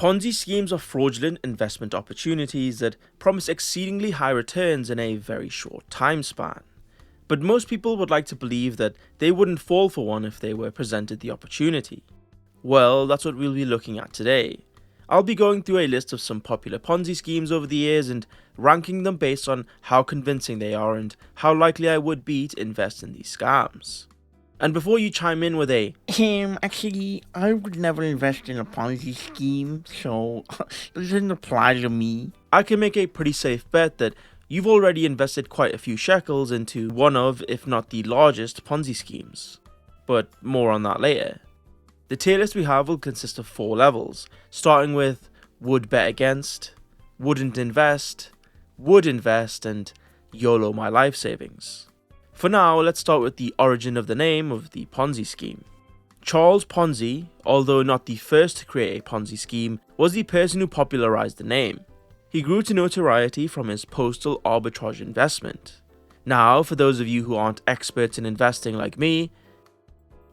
Ponzi schemes are fraudulent investment opportunities that promise exceedingly high returns in a very short time span. But most people would like to believe that they wouldn't fall for one if they were presented the opportunity. Well, that's what we'll be looking at today. I'll be going through a list of some popular Ponzi schemes over the years and ranking them based on how convincing they are and how likely I would be to invest in these scams. And before you chime in with actually, I would never invest in a Ponzi scheme, so it doesn't apply to me. I can make a pretty safe bet that you've already invested quite a few shekels into one of, if not the largest, Ponzi schemes. But more on that later. The tier list we have will consist of 4 levels, starting with would bet against, wouldn't invest, would invest, and YOLO my life savings. For now, let's start with the origin of the name of the Ponzi scheme. Charles Ponzi, although not the first to create a Ponzi scheme, was the person who popularized the name. He grew to notoriety from his postal arbitrage investment. Now, for those of you who aren't experts in investing like me,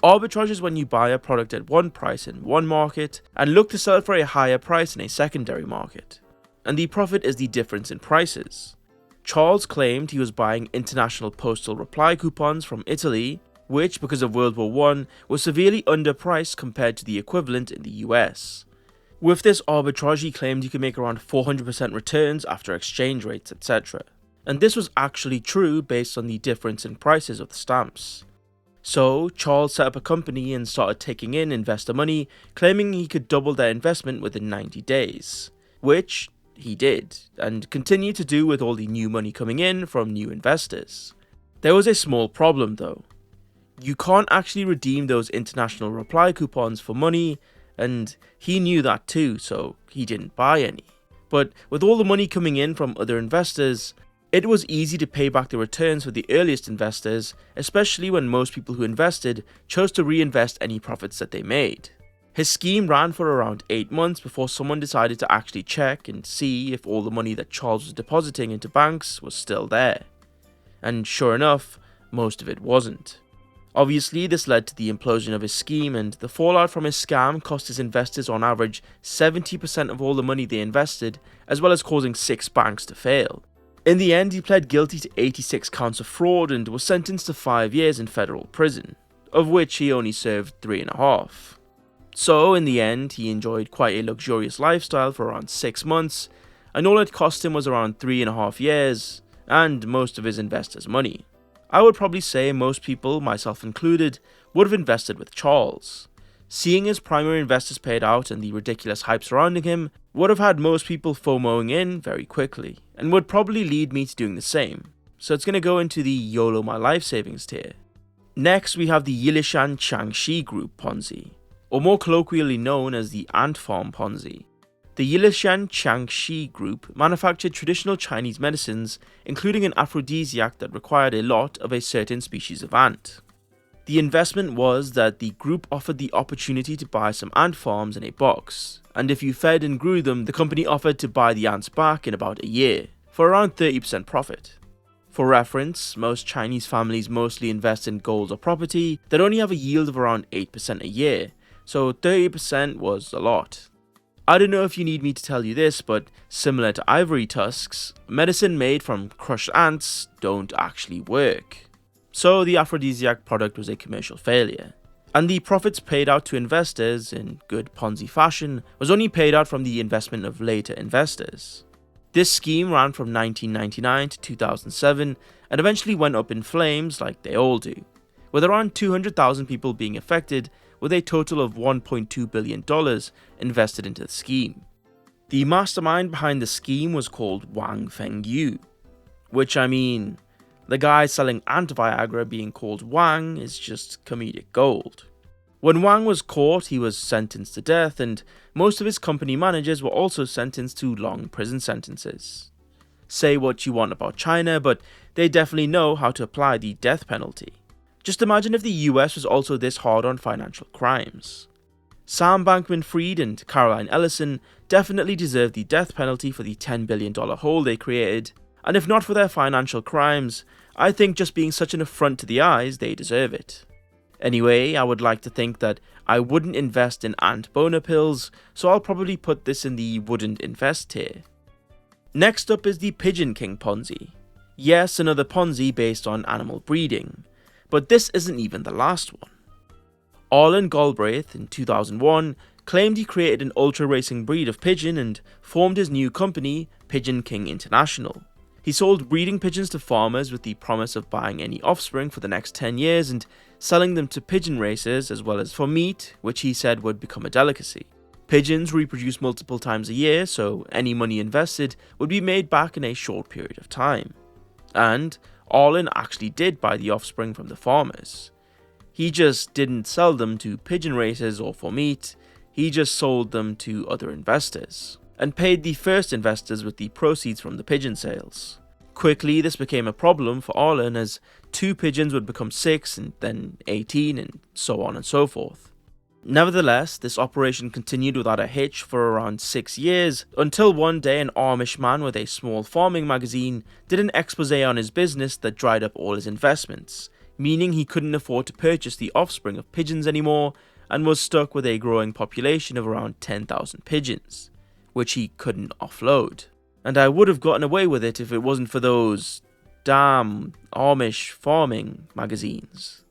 arbitrage is when you buy a product at one price in one market and look to sell it for a higher price in a secondary market. And the profit is the difference in prices. Charles claimed he was buying international postal reply coupons from Italy, which, because of World War I, was severely underpriced compared to the equivalent in the US. With this arbitrage, he claimed he could make around 400% returns after exchange rates, etc. And this was actually true based on the difference in prices of the stamps. So, Charles set up a company and started taking in investor money, claiming he could double their investment within 90 days, which he did, and continued to do with all the new money coming in from new investors. There was a small problem though. You can't actually redeem those international reply coupons for money, and he knew that too, so he didn't buy any. But with all the money coming in from other investors, it was easy to pay back the returns for the earliest investors, especially when most people who invested chose to reinvest any profits that they made. His scheme ran for around 8 months before someone decided to actually check and see if all the money that Charles was depositing into banks was still there. And sure enough, most of it wasn't. Obviously, this led to the implosion of his scheme, and the fallout from his scam cost his investors on average 70% of all the money they invested, as well as causing 6 banks to fail. In the end, he pled guilty to 86 counts of fraud and was sentenced to 5 years in federal prison, of which he only served 3.5. So, in the end, he enjoyed quite a luxurious lifestyle for around 6 months, and all it cost him was around 3.5 years, and most of his investors' money. I would probably say most people, myself included, would have invested with Charles. Seeing his primary investors paid out and the ridiculous hype surrounding him would have had most people FOMOing in very quickly, and would probably lead me to doing the same. So it's going to go into the YOLO my life savings tier. Next, we have the Yilishan Changxi Group Ponzi, or more colloquially known as the Ant Farm Ponzi. The Yilishan Changxi Group manufactured traditional Chinese medicines, including an aphrodisiac that required a lot of a certain species of ant. The investment was that the group offered the opportunity to buy some ant farms in a box, and if you fed and grew them, the company offered to buy the ants back in about a year, for around 30% profit. For reference, most Chinese families mostly invest in gold or property that only have a yield of around 8% a year, so 30% was a lot. I don't know if you need me to tell you this, but similar to ivory tusks, medicine made from crushed ants don't actually work. So the aphrodisiac product was a commercial failure. And the profits paid out to investors, in good Ponzi fashion, was only paid out from the investment of later investors. This scheme ran from 1999 to 2007 and eventually went up in flames like they all do, with around 200,000 people being affected, with a total of $1.2 billion invested into the scheme. The mastermind behind the scheme was called Wang Fengyu, which the guy selling ant Viagra being called Wang is just comedic gold. When Wang was caught, he was sentenced to death, and most of his company managers were also sentenced to long prison sentences. Say what you want about China, but they definitely know how to apply the death penalty. Just imagine if the US was also this hard on financial crimes. Sam Bankman-Fried and Caroline Ellison definitely deserve the death penalty for the $10 billion hole they created, and if not for their financial crimes, I think just being such an affront to the eyes, they deserve it. Anyway, I would like to think that I wouldn't invest in ant boner pills, so I'll probably put this in the wouldn't invest tier. Next up is the Pigeon King Ponzi. Yes, another Ponzi based on animal breeding, but this isn't even the last one. Arlen Galbraith in 2001 claimed he created an ultra racing breed of pigeon and formed his new company, Pigeon King International. He sold breeding pigeons to farmers with the promise of buying any offspring for the next 10 years and selling them to pigeon racers as well as for meat, which he said would become a delicacy. Pigeons reproduce multiple times a year, so any money invested would be made back in a short period of time. And Arlen actually did buy the offspring from the farmers. He just didn't sell them to pigeon racers or for meat, he just sold them to other investors, and paid the first investors with the proceeds from the pigeon sales. Quickly, this became a problem for Arlen as 2 pigeons would become 6 and then 18 and so on and so forth. Nevertheless, this operation continued without a hitch for around 6 years, until one day an Amish man with a small farming magazine did an expose on his business that dried up all his investments, meaning he couldn't afford to purchase the offspring of pigeons anymore and was stuck with a growing population of around 10,000 pigeons, which he couldn't offload. And I would have gotten away with it if it wasn't for those damn Amish farming magazines.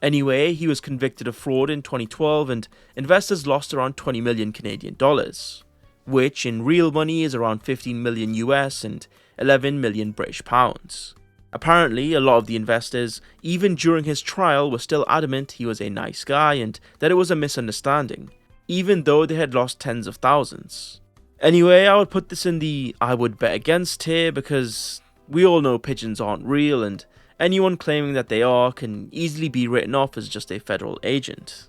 Anyway, he was convicted of fraud in 2012 and investors lost around 20 million Canadian dollars, which in real money is around 15 million US and 11 million British pounds. Apparently, a lot of the investors, even during his trial, were still adamant he was a nice guy and that it was a misunderstanding, even though they had lost tens of thousands. Anyway, I would put this in the I would bet against tier because we all know pigeons aren't real and anyone claiming that they are can easily be written off as just a federal agent.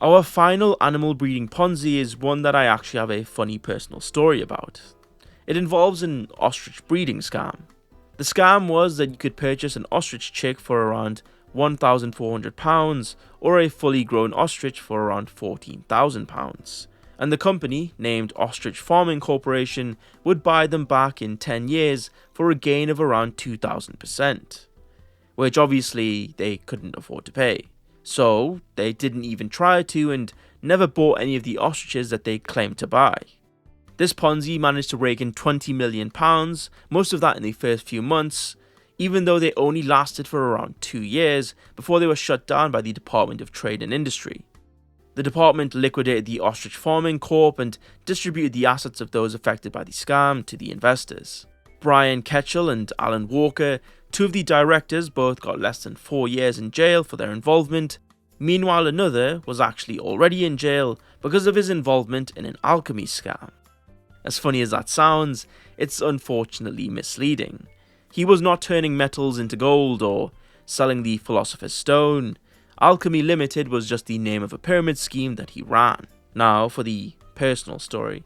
Our final animal breeding Ponzi is one that I actually have a funny personal story about. It involves an ostrich breeding scam. The scam was that you could purchase an ostrich chick for around £1,400 or a fully grown ostrich for around £14,000, and the company, named Ostrich Farming Corporation, would buy them back in 10 years for a gain of around 2,000%, which obviously they couldn't afford to pay. So they didn't even try to and never bought any of the ostriches that they claimed to buy. This Ponzi managed to rake in £20 million, most of that in the first few months, even though they only lasted for around 2 years before they were shut down by the Department of Trade and Industry. The department liquidated the Ostrich Farming Corp and distributed the assets of those affected by the scam to the investors. Brian Ketchell and Alan Walker, 2 of the directors, both got less than 4 years in jail for their involvement. Meanwhile, another was actually already in jail because of his involvement in an alchemy scam. As funny as that sounds, it's unfortunately misleading. He was not turning metals into gold or selling the Philosopher's Stone. Alchemy Limited was just the name of a pyramid scheme that he ran. Now, for the personal story.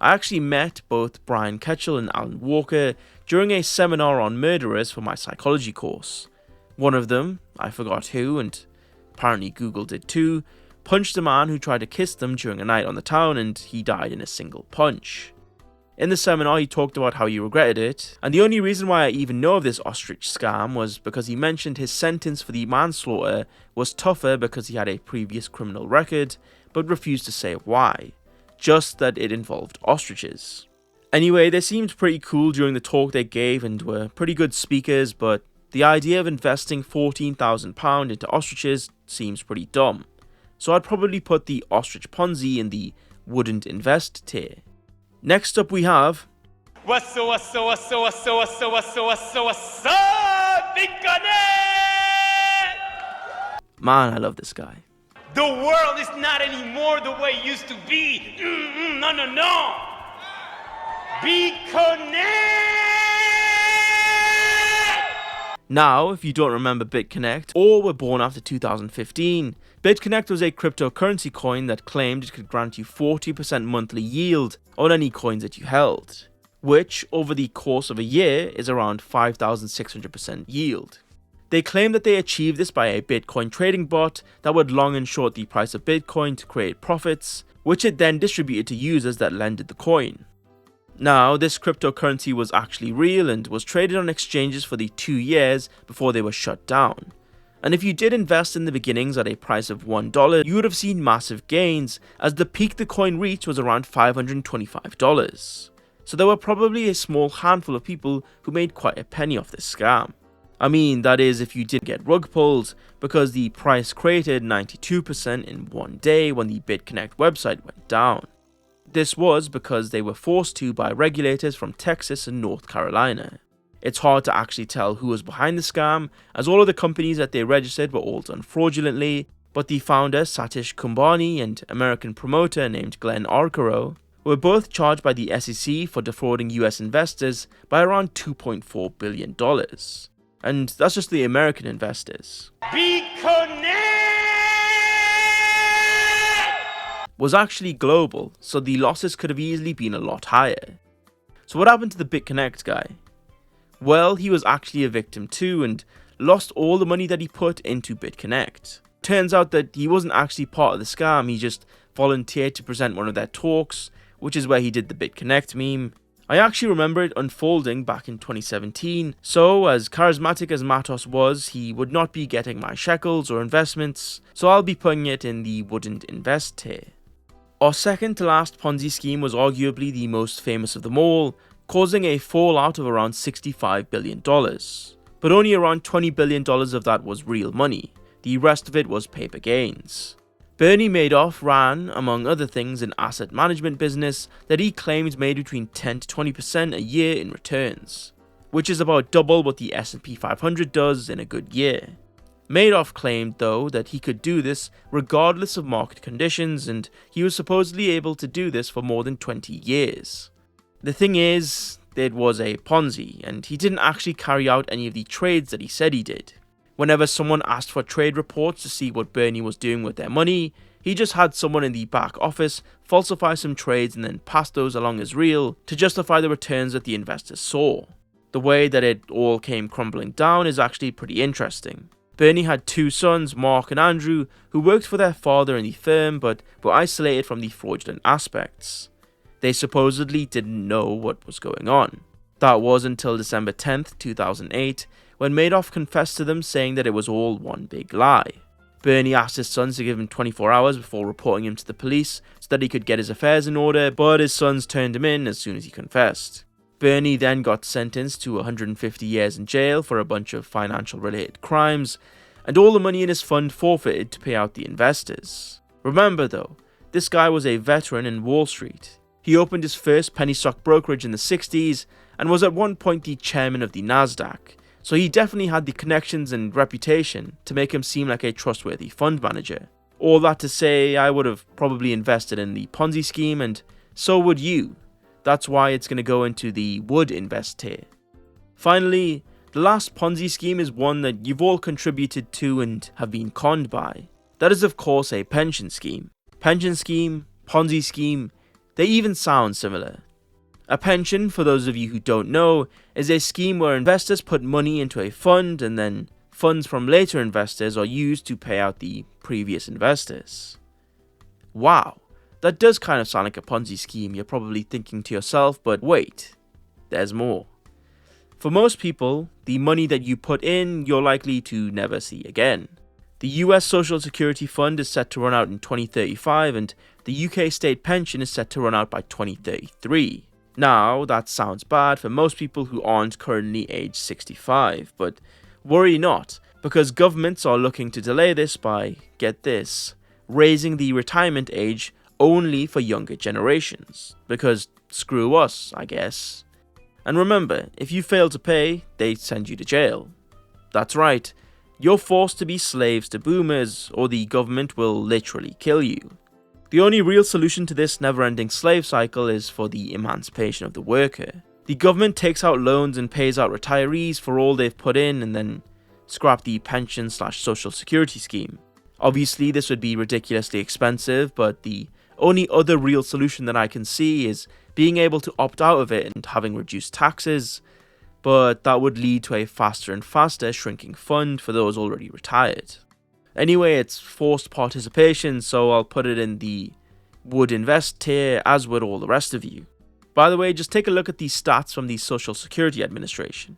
I actually met both Brian Ketchell and Alan Walker during a seminar on murderers for my psychology course. One of them, I forgot who, and apparently Google did too, punched a man who tried to kiss them during a night on the town and he died in a single punch. In the seminar, he talked about how he regretted it, and the only reason why I even know of this ostrich scam was because he mentioned his sentence for the manslaughter was tougher because he had a previous criminal record, but refused to say why, just that it involved ostriches. Anyway, they seemed pretty cool during the talk they gave and were pretty good speakers, but the idea of investing £14,000 into ostriches seems pretty dumb, so I'd probably put the ostrich Ponzi in the wouldn't invest tier. Next up we have BitConnect! Man, I love this guy. The world is not anymore the way it used to be. No. BitConnect! Now, if you don't remember BitConnect or were born after 2015, BitConnect was a cryptocurrency coin that claimed it could grant you 40% monthly yield on any coins that you held, which over the course of a year is around 5,600% yield. They claimed that they achieved this by a Bitcoin trading bot that would long and short the price of Bitcoin to create profits, which it then distributed to users that lended the coin. Now, this cryptocurrency was actually real and was traded on exchanges for the 2 years before they were shut down. And if you did invest in the beginnings at a price of $1, you would have seen massive gains, as the peak the coin reached was around $525. So there were probably a small handful of people who made quite a penny off this scam. I mean, that is if you did get rug pulled, because the price cratered 92% in one day when the BitConnect website went down. This was because they were forced to by regulators from Texas and North Carolina. It's hard to actually tell who was behind the scam, as all of the companies that they registered were all done fraudulently, but the founder Satish Kumbani and American promoter named Glenn Arcaro were both charged by the SEC for defrauding US investors by around $2.4 billion. And that's just the American investors. BitConnect Was actually global, so the losses could have easily been a lot higher. So what happened to the BitConnect guy? Well, he was actually a victim too and lost all the money that he put into BitConnect. Turns out that he wasn't actually part of the scam, he just volunteered to present one of their talks, which is where he did the BitConnect meme. I actually remember it unfolding back in 2017, so as charismatic as Madoff was, he would not be getting my shekels or investments, so I'll be putting it in the wouldn't invest tier. Our second to last Ponzi scheme was arguably the most famous of them all, causing a fallout of around $65 billion. But only around $20 billion of that was real money, the rest of it was paper gains. Bernie Madoff ran, among other things, an asset management business that he claimed made between 10 to 20% a year in returns, which is about double what the S&P 500 does in a good year. Madoff claimed, though, that he could do this regardless of market conditions, and he was supposedly able to do this for more than 20 years. The thing is, it was a Ponzi, and he didn't actually carry out any of the trades that he said he did. Whenever someone asked for trade reports to see what Bernie was doing with their money, he just had someone in the back office falsify some trades and then pass those along as real to justify the returns that the investors saw. The way that it all came crumbling down is actually pretty interesting. Bernie had two sons, Mark and Andrew, who worked for their father in the firm but were isolated from the fraudulent aspects. They supposedly didn't know what was going on. That was until December 10th, 2008, when Madoff confessed to them, saying that it was all one big lie. Bernie asked his sons to give him 24 hours before reporting him to the police so that he could get his affairs in order, but his sons turned him in as soon as he confessed. Bernie then got sentenced to 150 years in jail for a bunch of financial related crimes, and all the money in his fund forfeited to pay out the investors. Remember though, this guy was a veteran in Wall Street. He opened his first penny stock brokerage in the 60s and was at one point the chairman of the Nasdaq, so he definitely had the connections and reputation to make him seem like a trustworthy fund manager. All that to say, I would have probably invested in the Ponzi scheme, and so would you. That's why it's going to go into the would invest tier. Finally, the last Ponzi scheme is one that you've all contributed to and have been conned by. That is of course a pension scheme. Pension scheme, Ponzi scheme, they even sound similar. A pension, for those of you who don't know, is a scheme where investors put money into a fund and then funds from later investors are used to pay out the previous investors. Wow, that does kind of sound like a Ponzi scheme, you're probably thinking to yourself, but wait, there's more. For most people, the money that you put in, you're likely to never see again. The US Social Security Fund is set to run out in 2035 and the UK state pension is set to run out by 2033. Now, that sounds bad for most people who aren't currently aged 65, but worry not, because governments are looking to delay this by, get this, raising the retirement age only for younger generations, because screw us, I guess. And remember, if you fail to pay, they send you to jail. That's right, you're forced to be slaves to boomers, or the government will literally kill you. The only real solution to this never-ending slave cycle is for the emancipation of the worker. The government takes out loans and pays out retirees for all they've put in and then scrap the pension/social security scheme. Obviously this would be ridiculously expensive, but the only other real solution that I can see is being able to opt out of it and having reduced taxes, but that would lead to a faster and faster shrinking fund for those already retired. Anyway, it's forced participation, so I'll put it in the would invest tier, as would all the rest of you. By the way, just take a look at these stats from the Social Security Administration.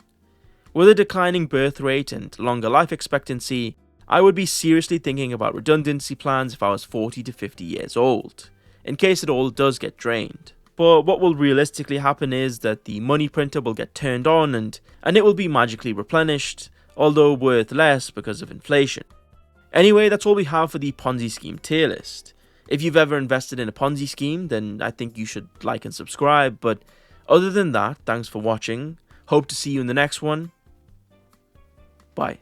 With a declining birth rate and longer life expectancy, I would be seriously thinking about redundancy plans if I was 40 to 50 years old, in case it all does get drained. But what will realistically happen is that the money printer will get turned on and it will be magically replenished, although worth less because of inflation. Anyway, that's all we have for the Ponzi scheme tier list. If you've ever invested in a Ponzi scheme, then I think you should like and subscribe, but other than that, thanks for watching. Hope to see you in the next one. Bye.